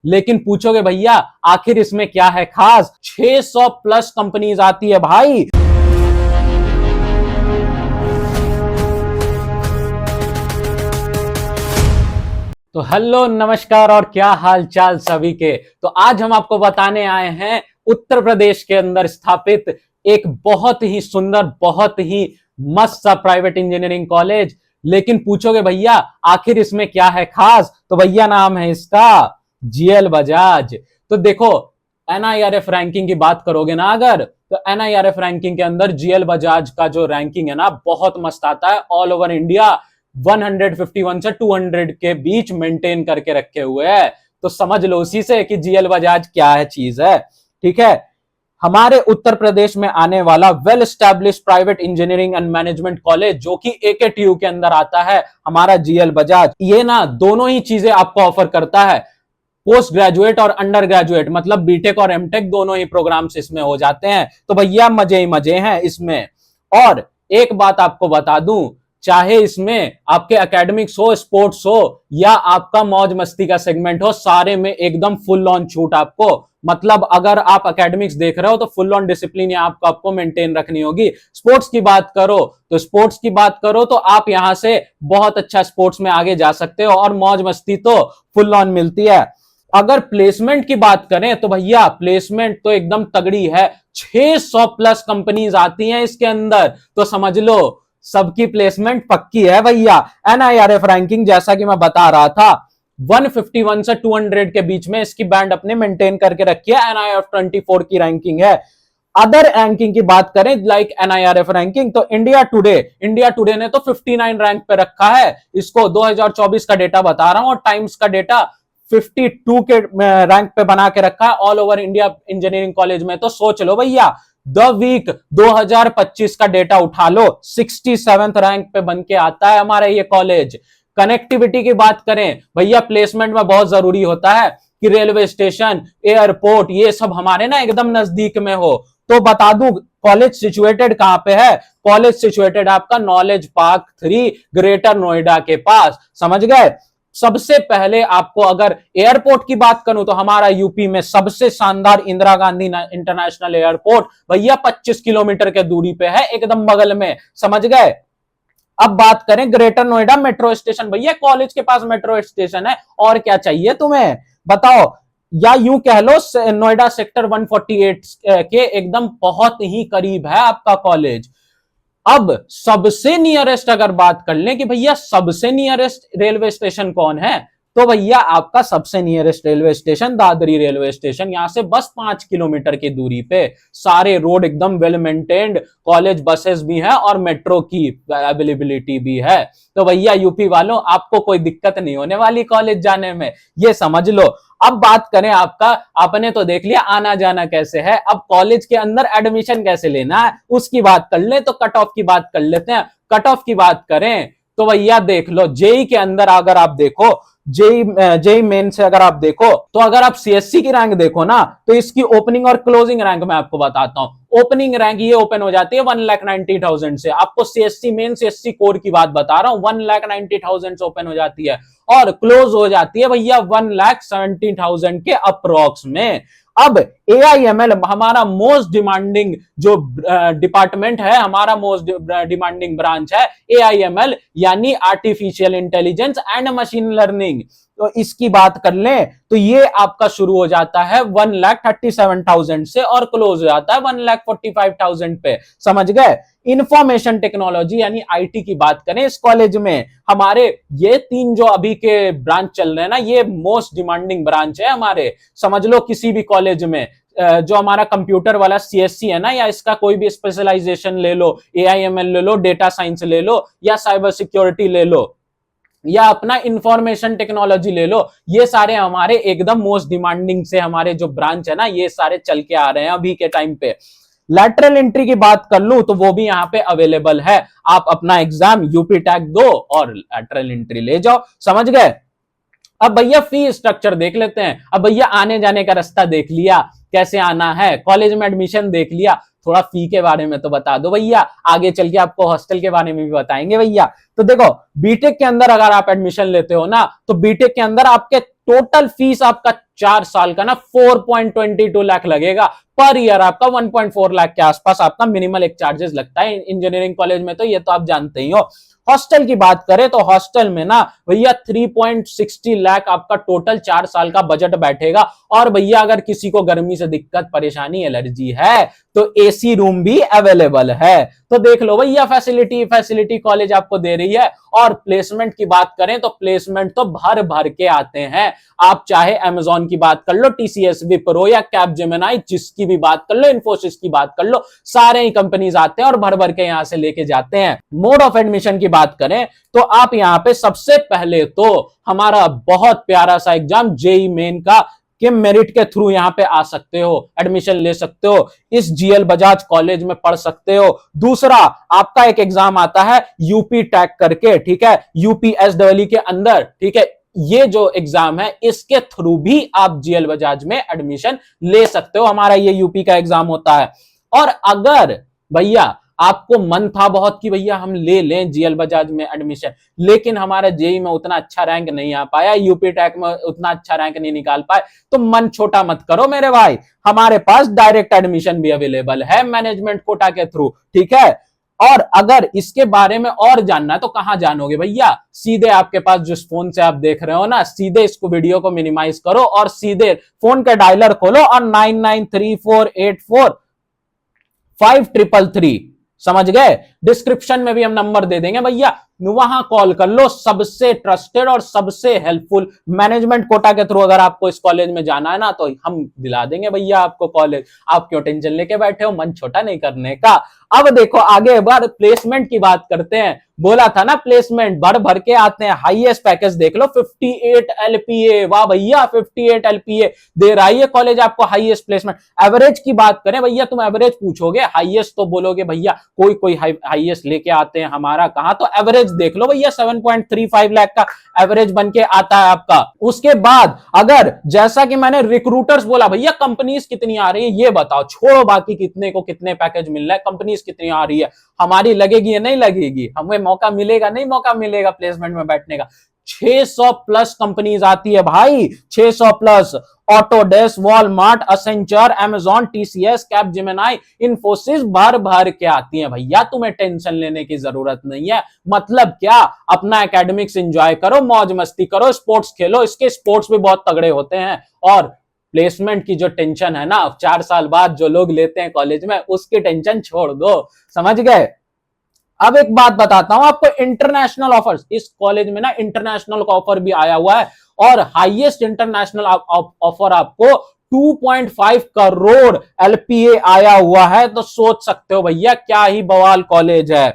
लेकिन पूछोगे भैया आखिर इसमें क्या है खास, 600 प्लस कंपनीज आती है भाई। तो हेलो नमस्कार और क्या हाल चाल सभी के। तो आज हम आपको बताने आए हैं उत्तर प्रदेश के अंदर स्थापित एक बहुत ही सुंदर, बहुत ही मस्त सा प्राइवेट इंजीनियरिंग कॉलेज। लेकिन पूछोगे भैया आखिर इसमें क्या है खास, तो भैया नाम है इसका जीएल बजाज। तो देखो एनआईआरएफ रैंकिंग की बात करोगे ना अगर, तो एनआईआरएफ रैंकिंग के अंदर जीएल बजाज का जो रैंकिंग है ना बहुत मस्त आता है। ऑल ओवर इंडिया 151 से 200 के बीच मेंटेन करके रखे हुए हैं। तो समझ लो उसी से कि जीएल बजाज क्या है चीज है। ठीक है, हमारे उत्तर प्रदेश में आने वाला well establish private engineering and management college जो कि एकेटीयू के अंदर आता है हमारा जीएल बजाज, ये ना दोनों ही चीजें आपको ऑफर करता है। पोस्ट ग्रेजुएट और अंडर ग्रेजुएट मतलब बीटेक और एमटेक दोनों ही प्रोग्राम्स इसमें हो जाते हैं। तो भैया मजे ही मजे हैं इसमें। और एक बात आपको बता दूं, चाहे इसमें आपके एकेडमिक्स हो, स्पोर्ट्स हो या आपका मौज मस्ती का सेगमेंट हो, सारे में एकदम फुल ऑन छूट आपको। मतलब अगर आप एकेडमिक्स देख रहे हो तो फुल ऑन डिसिप्लिन आपको मेंटेन रखनी होगी। स्पोर्ट्स की बात करो तो स्पोर्ट्स की बात करो तो आप यहां से बहुत अच्छा स्पोर्ट्स में आगे जा सकते हो और मौज मस्ती तो फुल ऑन मिलती है। अगर प्लेसमेंट की बात करें तो भैया प्लेसमेंट तो एकदम तगड़ी है। 600 प्लस कंपनीज आती हैं इसके अंदर, तो समझ लो सबकी प्लेसमेंट पक्की है भैया। एनआईआरएफ रैंकिंग जैसा कि मैं बता रहा था 151 से 200 के बीच में इसकी बैंड अपने मेंटेन करके रखी है। एनआईआरएफ 24 की रैंकिंग है। अदर रैंकिंग की बात करें लाइक एनआईआरएफ रैंकिंग तो इंडिया टुडे ने तो 59 रैंक पे रखा है इसको। 2024 का डेटा बता रहा हूं और टाइम्स का डेटा 52 के रैंक पे बना के रखा है all over India engineering college में। तो सोच लो भैया द वीक 2025 का डेटा उठा लो, 67th रैंक पे बन के आता है हमारा ये कॉलेज। कनेक्टिविटी की बात करें भैया प्लेसमेंट में बहुत जरूरी होता है कि रेलवे स्टेशन, एयरपोर्ट ये सब हमारे ना एकदम नजदीक में हो। तो बता दूं कॉलेज सिचुएटेड कहां पे है। कॉलेज सिचुएटेड आपका नॉलेज पार्क 3 ग्रेटर नोएडा के पास, समझ गए। सबसे पहले आपको अगर एयरपोर्ट की बात करूं तो हमारा यूपी में सबसे शानदार इंदिरा गांधी इंटरनेशनल एयरपोर्ट भैया 25 किलोमीटर के दूरी पे है, एकदम बगल में, समझ गए। अब बात करें ग्रेटर नोएडा मेट्रो स्टेशन, भैया कॉलेज के पास मेट्रो स्टेशन है, और क्या चाहिए तुम्हें बताओ। या यूं कह लो नोएडा सेक्टर 148 के एकदम बहुत ही करीब है आपका कॉलेज। अब सबसे नियरेस्ट अगर बात कर लें कि भैया सबसे नियरेस्ट रेलवे स्टेशन कौन है, तो भैया आपका सबसे nearest railway station Dadri railway station, यहां से बस 5 किलोमीटर की दूरी पे। सारे रोड एकदम वेल मेंटेन्ड, कॉलेज बसेस भी हैं और मेट्रो की अवेलेबिलिटी भी है। तो भैया यूपी वालों आपको कोई दिक्कत नहीं होने वाली कॉलेज जाने में, ये समझ लो। अब बात करें आपका, आपने तो देख लिया आना जाना कैसे है, अब कॉलेज के अंदर एडमिशन कैसे लेना है उसकी बात कर ले। तो कट ऑफ की बात कर लेते हैं। कट ऑफ की बात करें तो भैया देख लो जेई के अंदर अगर आप देखो, जेई मेन से अगर आप देखो तो अगर आप सीएससी की रैंक देखो ना तो इसकी ओपनिंग और क्लोजिंग रैंक मैं आपको बताता हूं। ओपनिंग रैंक ये ओपन हो जाती है 1,90,000 से। आपको सीएससी मेन सीएससी कोर की बात बता रहा हूं, 1,90,000 से ओपन हो जाती है और क्लोज हो जाती है भैया 1,70,000 के अप्रोक्स में। अब एआईएमएल हमारा मोस्ट डिमांडिंग जो डिपार्टमेंट है, हमारा मोस्ट डिमांडिंग ब्रांच है एआईएमएल, यानी artificial intelligence and machine learning. तो इसकी बात कर लें तो ये आपका शुरू हो जाता है 1,37,000 से और क्लोज हो जाता है 1,45,000 पे, समझ गए। इंफॉर्मेशन टेक्नोलॉजी यानी आईटी की बात करें इस कॉलेज में, हमारे ये 3 जो अभी के ब्रांच चल रहे हैं ना, ये मोस्ट डिमांडिंग ब्रांच है हमारे। समझ लो किसी भी कॉलेज में जो हमारा कंप्यूटर वाला सीएससी है ना, या इसका कोई भी स्पेशलाइजेशन ले लो, एआईएमएल ले लो, डेटा साइंस ले लो, या साइबर सिक्योरिटी ले लो, या अपना इंफॉर्मेशन टेक्नोलॉजी ले लो, ये सारे हमारे एकदम मोस्ट डिमांडिंग से हमारे जो ब्रांच है ना, ये सारे चल के आ रहे हैं अभी के टाइम पे। लैटरल एंट्री की बात कर लूं तो वो भी यहां पे अवेलेबल है। आप अपना एग्जाम यूपी टैग दो और लैटरल एंट्री ले जाओ, समझ गए। अब भैया फी स्ट्रक्चर देख लेते हैं। अब भैया आने जाने का रास्ता देख लिया, कैसे आना है, कॉलेज में एडमिशन देख लिया, थोड़ा फी के बारे में तो बता दो भैया, आगे चल के आपको हॉस्टल के बारे में भी बताएंगे भैया। तो देखो बीटेक के अंदर अगर आप एडमिशन लेते हो ना तो बीटेक के अंदर आपके टोटल फीस आपका 4 साल का ना 4.22 लाख लगेगा पर ईयर। आपका 1.4 लाख के आसपास आपका मिनिमल एक चार्जेस लगता है इंजीनियरिंग कॉलेज में, तो ये तो आप जानते ही हो। हॉस्टल की बात करें तो हॉस्टल में ना भैया 3.60 लाख आपका टोटल 4 साल का बजट बैठेगा। और भैया अगर किसी को गर्मी से दिक्कत परेशानी एलर्जी है तो एसी रूम भी अवेलेबल है। तो देख लो भैया फैसिलिटी कॉलेज आपको दे रही है। और प्लेसमेंट की बात करें तो प्लेसमेंट तो भर भर के आते हैं। आप चाहे अमेजॉन की बात कर लो, टीसीएस, विप्रो या कैपजेमिनी, जिसकी भी बात कर लो, इन्फोसिस की बात कर लो, सारे ही कंपनीज आते हैं और भर भर के यहां से लेके जाते हैं। मोड ऑफ एडमिशन की बात करें तो आप यहां पे सबसे पहले तो हमारा बहुत प्यारा सा एग्जाम जेई मेन का कि मेरिट के थ्रू यहां पे आ सकते हो, एडमिशन ले सकते हो, इस जीएल बजाज कॉलेज में पढ़ सकते हो। दूसरा आपका एक एग्जाम आता है यूपी टैग करके, ठीक है, यूपीएसडब्ल्यू के अंदर, ठीक है, ये जो एग्जाम है इसके थ्रू भी आप जीएल बजाज में एडमिशन ले सकते हो। हमारा ये यूपी का एग्जाम होता है। और अगर भैया आपको मन था बहुत कि भैया हम ले लें जीएल बजाज में एडमिशन, लेकिन हमारा जेई में उतना अच्छा रैंक नहीं आ पाया, यूपी टैक में उतना अच्छा रैंक नहीं निकाल पाए, तो मन छोटा मत करो मेरे भाई। हमारे पास डायरेक्ट एडमिशन भी अवेलेबल है मैनेजमेंट कोटा के थ्रू, ठीक है। और अगर इसके बारे में और जानना है तो कहां जानोगे भैया, सीधे आपके पास जिस फोन से आप देख रहे हो ना, सीधे इसको वीडियो को मिनिमाइज करो और सीधे फोन का डायलर खोलो और 9934845333 समझ गए। डिस्क्रिप्शन में भी हम नंबर दे देंगे भैया, वहां कॉल कर लो। सबसे ट्रस्टेड और सबसे हेल्पफुल मैनेजमेंट कोटा के थ्रू अगर आपको इस कॉलेज में जाना है ना तो हम दिला देंगे भैया आपको कॉलेज। आप क्यों टेंशन लेके बैठे हो, मन छोटा नहीं करने का। अब देखो आगे बार प्लेसमेंट की बात करते हैं। बोला था ना प्लेसमेंट भर भर के आते हैं। हाईएस्ट पैकेज देख लो 58 एलपीए, वाह भैया 58 एलपीए दे रहा है ये कॉलेज आपको, हाईएस्ट प्लेसमेंट। एवरेज की बात करें भैया, तुम एवरेज पूछोगे, हाईएस्ट तो बोलोगे भैया कोई हाईएस्ट लेके आते हैं, हमारा कहां, तो एवरेज देख लो भैया 7.35 लाख का एवरेज बन के आता है आपका। उसके बाद अगर जैसा कि मैंने रिक्रूटर्स बोला, भैया कंपनीज कितनी आ रही है ये बताओ, छोड़ो बाकी कितने को कितने पैकेज मिल रहा है, कंपनीज कितनी आ रही है, हमारी लगेगी या नहीं लगेगी, हमें मौका मिलेगा नहीं मौका मिलेगा प्लेसमेंट में बैठने का। 600 प्लस कंपनीज आती है भाई, 600 plus. Autodesk, Walmart, Accenture, Amazon, TCS, Capgemini, Infosys भर भर के आती है भैया, तुम्हें टेंशन लेने की जरूरत नहीं है। मतलब क्या, अपना एकेडमिक्स एंजॉय करो, मौज मस्ती करो, स्पोर्ट्स खेलो, इसके स्पोर्ट्स भी बहुत तगड़े होते हैं। और प्लेसमेंट की जो टेंशन है ना 4 साल बाद जो लोग लेते हैं कॉलेज में, उसकी टेंशन छोड़ दो, समझ गए। अब एक बात बताता हूं आपको, इंटरनेशनल ऑफर्स, इस कॉलेज में ना इंटरनेशनल का ऑफर भी आया हुआ है और हाईएस्ट इंटरनेशनल ऑफर आपको 2.5 करोड़ एलपीए आया हुआ है। तो सोच सकते हो भैया क्या ही बवाल कॉलेज है।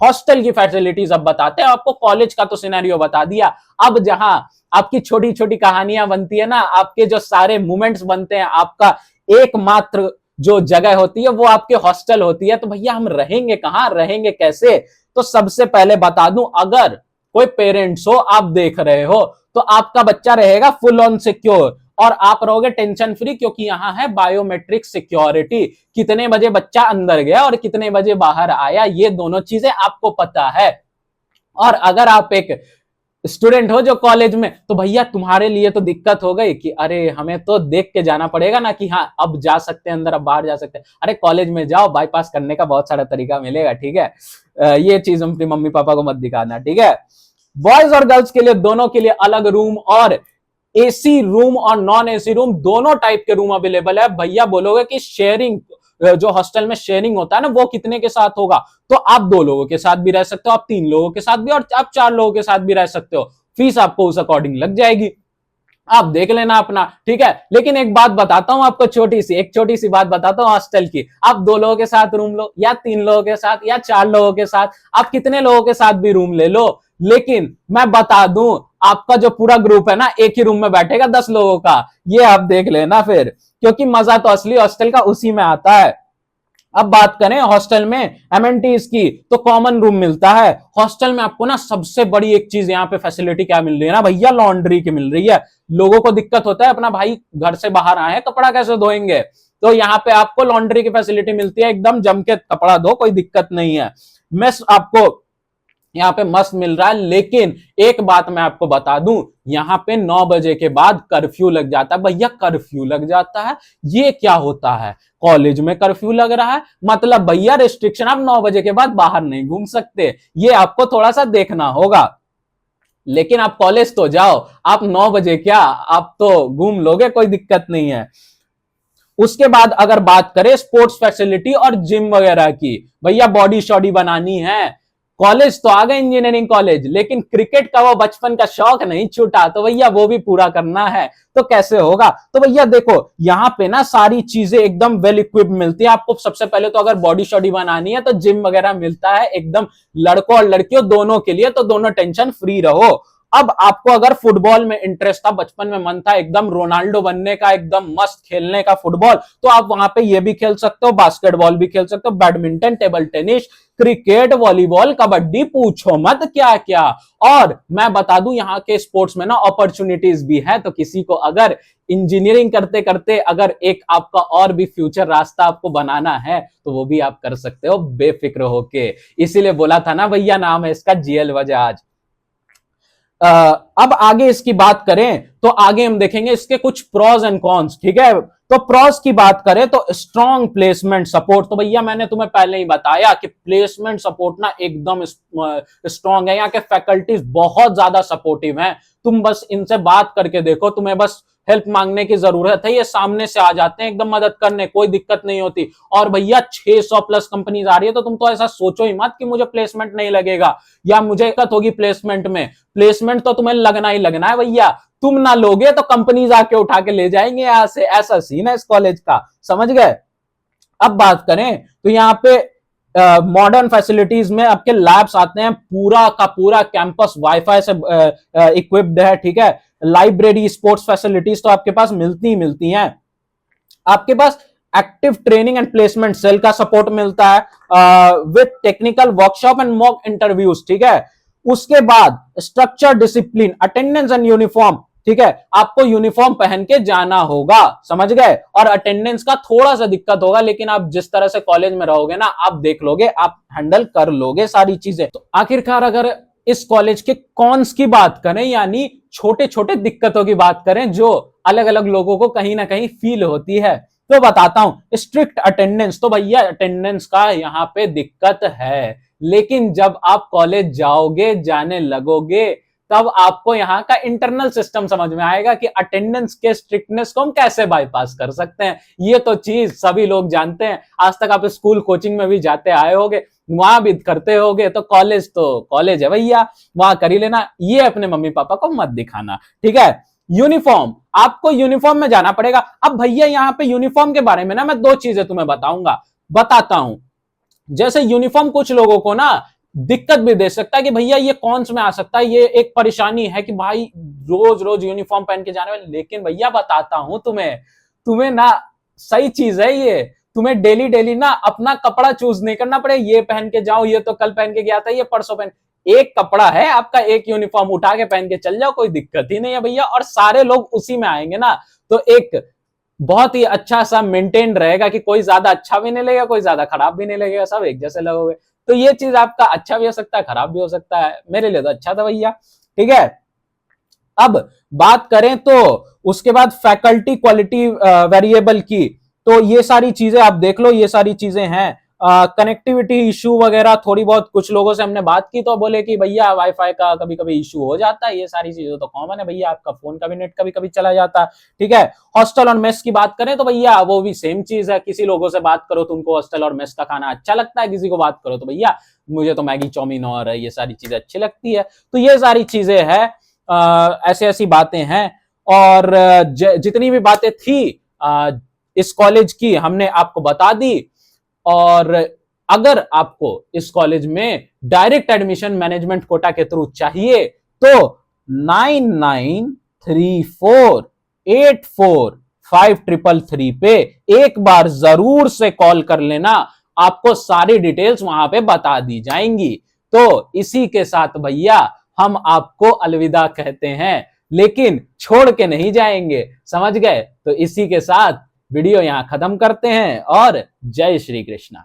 हॉस्टल की फैसिलिटीज अब बताते हैं आपको, कॉलेज का तो सिनेरियो बता दिया। अब जहां आपकी छोटी छोटी कहानियां बनती है ना, आपके जो सारे मोमेंट्स बनते हैं, आपका एकमात्र जो जगह होती है वो आपके हॉस्टल होती है। तो भैया हम रहेंगे कहां, रहेंगे कैसे, तो सबसे पहले बता दूं, अगर कोई पेरेंट्स हो, आप देख रहे हो, तो आपका बच्चा रहेगा फुल ऑन सिक्योर और आप रहोगे टेंशन फ्री, क्योंकि यहां है बायोमेट्रिक सिक्योरिटी। कितने बजे बच्चा अंदर गया और कितने बजे बाहर आया, ये दोनों चीजें आपको पता है। और अगर आप एक स्टूडेंट हो जो कॉलेज में, तो भैया तुम्हारे लिए तो दिक्कत हो गई कि अरे हमें तो देख के जाना पड़ेगा ना कि हाँ अब जा सकते हैं अंदर, अब बाहर जा सकते हैं। अरे कॉलेज में जाओ, बाईपास करने का बहुत सारा तरीका मिलेगा, ठीक है। ये चीज अपनी मम्मी पापा को मत दिखाना, ठीक है। बॉयज और गर्ल्स के लिए दोनों के लिए अलग रूम, और एसी रूम और नॉन एसी रूम दोनों टाइप के रूम अवेलेबल है। भैया बोलोगे कि शेयरिंग, जो हॉस्टल में शेयरिंग होता है ना, वो कितने के साथ होगा, तो आप 2 लोगों के साथ भी रह सकते हो, आप 3 लोगों के साथ भी, और आप 4 लोगों के साथ भी रह सकते हो। फीस आपको उस अकॉर्डिंग लग जाएगी, आप देख लेना अपना, ठीक है। लेकिन एक बात बताता हूं आपको, एक छोटी सी बात बताता हूं हॉस्टल की। आप 2 लोगों के साथ रूम लो, या 3 लोगों के साथ, या 4 लोगों के साथ, आप कितने लोगों के साथ भी रूम ले लो, लेकिन मैं बता दूं आपका जो पूरा ग्रुप है ना, एक ही रूम में बैठेगा 10 लोगों का, ये आप देख लेना फिर, क्योंकि मजा तो असली हॉस्टल का उसी में आता है। अब बात करें हॉस्टल में एमेनिटीज की, तो कॉमन रूम मिलता है हॉस्टल में। आपको ना सबसे बड़ी एक चीज यहाँ पे फैसिलिटी क्या मिल रही है ना भैया, लॉन्ड्री की मिल रही है। लोगों को दिक्कत होता है, अपना भाई घर से बाहर आए हैं, कपड़ा कैसे धोएंगे, तो यहाँ पे आपको लॉन्ड्री की फैसिलिटी मिलती है, एकदम जम के कपड़ा धो, कोई दिक्कत नहीं है। मेस आपको यहाँ पे मस्त मिल रहा है। लेकिन एक बात मैं आपको बता दूं, यहाँ पे 9 बजे के बाद कर्फ्यू लग जाता है। भैया कर्फ्यू लग जाता है, ये क्या होता है? कॉलेज में कर्फ्यू लग रहा है, मतलब भैया रिस्ट्रिक्शन, आप 9 बजे के बाद बाहर नहीं घूम सकते। ये आपको थोड़ा सा देखना होगा। लेकिन आप कॉलेज तो जाओ, आप 9 बजे क्या, आप तो घूम लोगे, कोई दिक्कत नहीं है। उसके बाद अगर बात करें स्पोर्ट्स फैसिलिटी और जिम वगैरह की, भैया बॉडी शॉडी बनानी है, कॉलेज तो आ गए इंजीनियरिंग कॉलेज, लेकिन क्रिकेट का वो बचपन का शौक नहीं छूटा, तो भैया वो भी पूरा करना है। तो कैसे होगा? तो भैया देखो, यहां पे ना सारी चीजें एकदम वेल इक्विप मिलती है आपको। सबसे पहले तो अगर बॉडी शॉडी बनानी है तो जिम वगैरह मिलता है एकदम, लड़कों और लड़कियों दोनों के लिए, तो दोनों टेंशन फ्री रहो। अब आपको अगर फुटबॉल में इंटरेस्ट था, बचपन में मन था एकदम रोनाल्डो बनने का, एकदम मस्त खेलने का फुटबॉल, तो आप वहां पे ये भी खेल सकते हो, बास्केटबॉल भी खेल सकते हो, badminton, table tennis, cricket, volleyball, kabaddi, पूछो मत क्या क्या। और मैं बता दूं, यहाँ के स्पोर्ट्स में ना अपॉर्चुनिटीज भी है, तो किसी को अगर इंजीनियरिंग करते करते अगर एक आपका और भी फ्यूचर रास्ता आपको बनाना है, तो वो भी आप कर सकते हो बेफिक्र होके। इसीलिए बोला था ना भैया, नाम है इसका जीएल बजाज। अब आगे इसकी बात करें तो आगे हम देखेंगे इसके कुछ प्रोज एंड कॉन्स, ठीक है। तो प्रोज की बात करें तो स्ट्रॉन्ग प्लेसमेंट सपोर्ट, तो भैया मैंने तुम्हें पहले ही बताया कि प्लेसमेंट सपोर्ट ना एकदम स्ट्रॉन्ग है। यहाँ के फैकल्टीज बहुत ज्यादा सपोर्टिव हैं। तुम बस इनसे बात करके देखो, तुम्हें बस हेल्प मांगने की जरूरत है, ये सामने से आ जाते हैं एकदम मदद करने, कोई दिक्कत नहीं होती। और भैया 600 प्लस कंपनीज आ रही है, तो तुम तो ऐसा सोचो ही मत कि मुझे प्लेसमेंट नहीं लगेगा या मुझे दिक्कत होगी प्लेसमेंट में। प्लेसमेंट तो तुम्हें लगना ही लगना है भैया। तुम ना लोगे तो कंपनीज आके उठा के ले जाएंगे यहां से, ऐसा सीन है इस कॉलेज का, समझ गए। अब बात करें तो यहाँ पे मॉडर्न फैसिलिटीज में आपके लैब्स आते हैं, पूरा का पूरा कैंपस वाईफाई से इक्विप्ड है, ठीक है। लाइब्रेरी, स्पोर्ट्स फैसिलिटीज तो आपके पास मिलती ही मिलती हैं। आपके पास active training and placement cell का सपोर्ट मिलता है with technical workshop and mock interviews, ठीक है। उसके बाद structure, discipline, attendance and uniform, ठीक है। आपको यूनिफॉर्म पहन के जाना होगा, समझ गए। और अटेंडेंस का थोड़ा सा दिक्कत होगा, लेकिन आप जिस तरह से कॉलेज में रहोगे ना, आप देख लोगे, आप हैंडल कर लोगे सारी चीजें। तो आखिरकार अगर इस कॉलेज के कॉन्स की बात करें, यानी छोटे छोटे दिक्कतों की बात करें जो अलग अलग लोगों को कहीं ना कहीं फील होती है, तो बताता हूं। स्ट्रिक्ट अटेंडेंस, तो भैया अटेंडेंस का यहाँ पे दिक्कत है, लेकिन जब आप कॉलेज जाओगे, जाने लगोगे, तब आपको यहाँ का इंटरनल सिस्टम समझ में आएगा कि अटेंडेंस के स्ट्रिक्टनेस को हम कैसे बाईपास कर सकते हैं। ये तो चीज सभी लोग जानते हैं, आज तक आप स्कूल कोचिंग में भी जाते आए होगे, वहां भी करते होगे। तो कॉलेज है भैया, वहां कर ही लेना, ये अपने मम्मी पापा को मत दिखाना, ठीक है। यूनिफॉर्म, आपको यूनिफॉर्म में जाना पड़ेगा। अब भैया यहाँ पे यूनिफॉर्म के बारे में ना मैं दो चीजें तुम्हें बताता हूं। जैसे यूनिफॉर्म कुछ लोगों को ना दिक्कत भी दे सकता है कि भैया ये कौन से में आ सकता है, ये एक परेशानी है कि भाई रोज रोज यूनिफॉर्म पहन के जाने वाले। लेकिन भैया बताता हूं तुम्हें ना सही चीज है ये। तुम्हें डेली डेली ना अपना कपड़ा चूज नहीं करना पड़ेगा, ये पहन के जाओ, ये तो कल पहन के गया था, ये परसों पहन। एक कपड़ा है आपका, एक यूनिफॉर्म उठा के पहन के चल जाओ, कोई दिक्कत ही नहीं है भैया। और सारे लोग उसी में आएंगे ना, तो एक बहुत ही अच्छा सा मेंटेन रहेगा कि कोई ज्यादा अच्छा भी नहीं लगेगा, कोई ज्यादा खराब भी नहीं लगेगा, सब एक जैसे लगोगे। तो ये चीज आपका अच्छा भी हो सकता है, खराब भी हो सकता है। मेरे लिए तो अच्छा था भैया, ठीक है। अब बात करें तो उसके बाद फैकल्टी क्वालिटी वेरिएबल की, तो ये सारी चीजें आप देख लो, ये सारी चीजें हैं। कनेक्टिविटी इशू वगैरह थोड़ी बहुत, कुछ लोगों से हमने बात की तो बोले कि भैया वाईफाई का कभी कभी इशू हो जाता है, ये सारी चीजें तो कॉमन है भैया, आपका फोन का भी नेट कभी कभी चला जाता है, ठीक है। हॉस्टल और मेस की बात करें तो भैया वो भी सेम चीज है। किसी लोगों से बात करो तो उनको हॉस्टल और मेस का खाना अच्छा लगता है, किसी को बात करो तो भैया मुझे तो मैगी चाउमीन और ये सारी चीजें अच्छी लगती है। तो ये सारी चीजें हैं, ऐसी ऐसी बातें हैं। और जितनी भी बातें थी इस कॉलेज की हमने आपको बता दी। और अगर आपको इस कॉलेज में डायरेक्ट एडमिशन मैनेजमेंट कोटा के थ्रू चाहिए तो 9934845333 पे एक बार जरूर से कॉल कर लेना, आपको सारी डिटेल्स वहां पे बता दी जाएंगी। तो इसी के साथ भैया हम आपको अलविदा कहते हैं, लेकिन छोड़ के नहीं जाएंगे, समझ गए। तो इसी के साथ वीडियो यहां खत्म करते हैं और जय श्री कृष्णा।